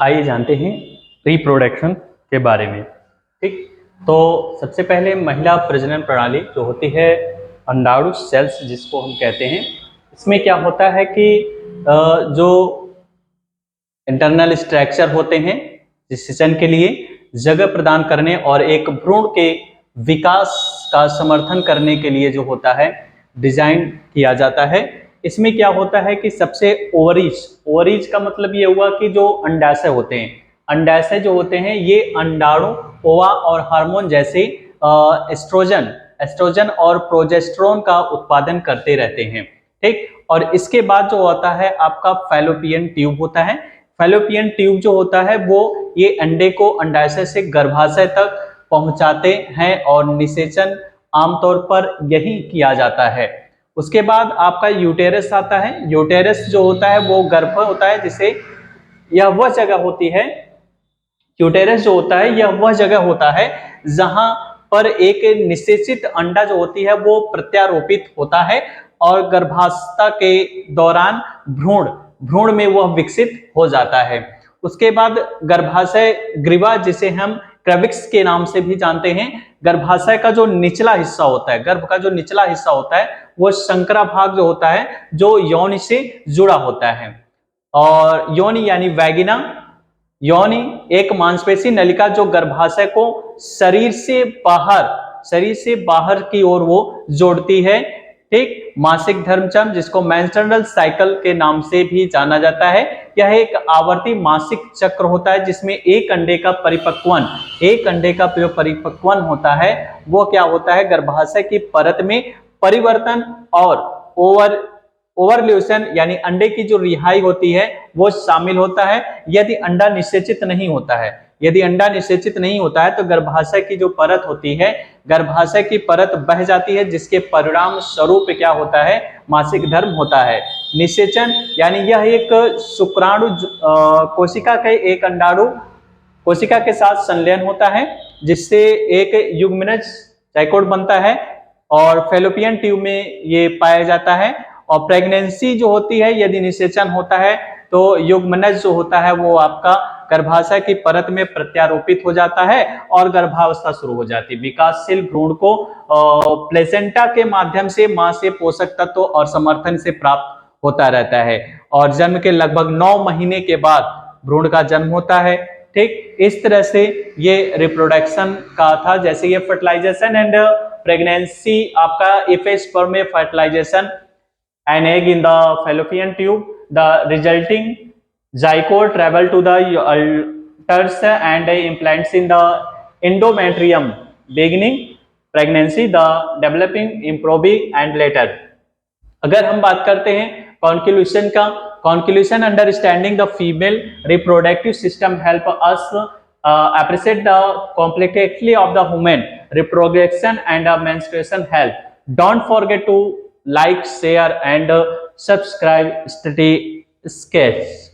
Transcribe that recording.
आइए जानते हैं रिप्रोडक्शन के बारे में। ठीक, तो सबसे पहले महिला प्रजनन प्रणाली जो होती है अंडाणु सेल्स जिसको हम कहते हैं, इसमें क्या होता है कि जो इंटरनल स्ट्रक्चर होते हैं निषेचन के लिए जगह प्रदान करने और एक भ्रूण के विकास का समर्थन करने के लिए जो होता है डिजाइन किया जाता है। इसमें क्या होता है कि सबसे ओवरीज का मतलब ये हुआ कि जो अंडाशय होते हैं, अंडाशय जो होते हैं ये अंडाणु, ओवा और हार्मोन जैसे एस्ट्रोजन और प्रोजेस्टेरोन का उत्पादन करते रहते हैं। ठीक, और इसके बाद जो होता है आपका फैलोपियन ट्यूब होता है। फैलोपियन ट्यूब जो होता है वो ये अंडे को अंडाशय से गर्भाशय तक पहुंचाते हैं और निषेचन आमतौर पर यही किया जाता है। उसके बाद आपका यूटेरस आता है। यूटेरस जो होता है वो गर्भ होता है, जिसे यह वह जगह होती है, यूटेरस जो होता है यह वह जगह होता है जहां पर एक निषेचित अंडा जो होती है वो प्रत्यारोपित होता है और गर्भावस्था के दौरान भ्रूण में वह विकसित हो जाता है। उसके बाद गर्भाशय ग्रीवा, जिसे हम क्रेविक्स के नाम से भी जानते हैं, गर्भाशय का जो निचला हिस्सा होता है, गर्भ का जो निचला हिस्सा होता है वो संकरा भाग जो होता है जो योनि से जुड़ा होता है। और योनि यानी वैगिना, योनि एक मांसपेशी नलिका जो गर्भाशय को शरीर से बाहर की ओर वो जोड़ती है। ठीक, मासिक धर्मचक्र जिसको मेंस्ट्रुअल साइकिल के नाम से भी जाना जाता है, यह एक आवर्ती मासिक चक्र होता है जिसमें एक अंडे का परिपक्वन होता है। वो क्या होता है, गर्भाशय की परत में परिवर्तन और ओवरल्यूशन यानी अंडे की जो रिहाई होती है वो शामिल होता है। यदि अंडा निषेचित नहीं होता है तो गर्भाशय की जो परत होती है, गर्भाशय की परत बह जाती है, जिसके परिणाम स्वरूप क्या होता है, मासिक धर्म होता है। निषेचन यानी यह एक शुक्राणु कोशिका के एक अंडाणु कोशिका के साथ संलयन होता है जिससे एक युग्मनज जाइगोट बनता है और फैलोपियन ट्यूब में ये पाया जाता है। और प्रेगनेंसी जो होती है, यदि निषेचन होता है तो युग्मनज जो होता है वो आपका गर्भाशय की परत में प्रत्यारोपित हो जाता है और गर्भावस्था शुरू हो जाती है। विकासशील भ्रूण को प्लेसेंटा के माध्यम से मां से पोषक तत्व और समर्थन से प्राप्त होता रहता है और जन्म के लगभग 9 महीने के बाद भ्रूण का जन्म होता है। ठीक, इस तरह से ये रिप्रोडक्शन का था। जैसे ये फर्टिलाइजेशन एंड प्रेगनेंसी आपका if a sperm fertilization an egg in the fallopian tube, the resulting zygote travel to the uterus and implants in the endometrium, beginning pregnancy, the developing, improving and later। अगर हम बात करते हैं conclusion का, conclusion understanding the female reproductive system help us appreciate the complexity of the human reproduction and menstruation health. Don't forget to like, share and subscribe Study Sketch.